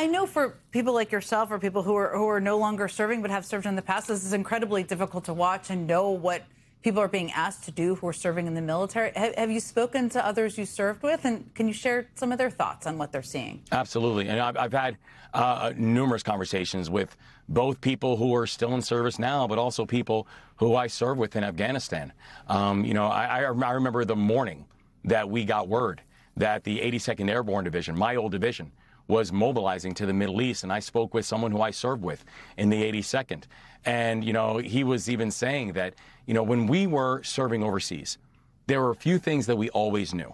I know for people like yourself or people who are no longer serving but have served in the past, this is incredibly difficult to watch and know what people are being asked to do who are serving in the military. Have you spoken to others you served with, and can you share some of their thoughts on what they're seeing? Absolutely. And I've had numerous conversations with both people who are still in service now, but also people who I served with in Afghanistan. I remember the morning that we got word that the 82nd Airborne Division, my old division, was mobilizing to the Middle East, and I spoke with someone who I served with in the 82nd. And, he was even saying that, when we were serving overseas, there were a few things that we always knew.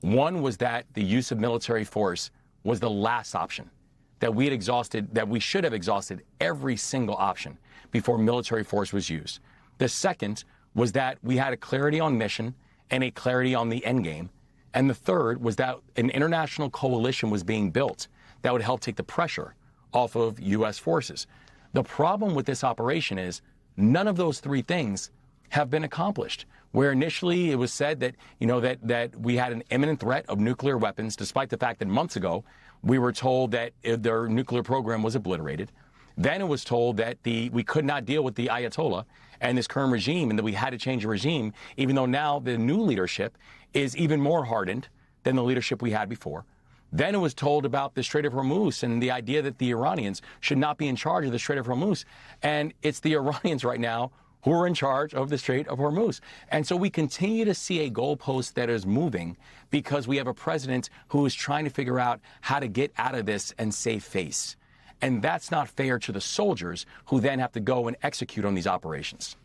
One was that the use of military force was the last option, that we should have exhausted every single option before military force was used. The second was that we had a clarity on mission and a clarity on the end game. And the third was that an international coalition was being built that would help take the pressure off of U.S. forces. The problem with this operation is none of those three things have been accomplished. Where initially it was said that, that we had an imminent threat of nuclear weapons, despite the fact that months ago we were told that their nuclear program was obliterated. Then it was told that we could not deal with the Ayatollah and this current regime, and that we had to change the regime, even though now the new leadership is even more hardened than the leadership we had before. Then it was told about the Strait of Hormuz and the idea that the Iranians should not be in charge of the Strait of Hormuz. And it's the Iranians right now who are in charge of the Strait of Hormuz. And so we continue to see a goalpost that is moving because we have a president who is trying to figure out how to get out of this and save face. And that's not fair to the soldiers who then have to go and execute on these operations.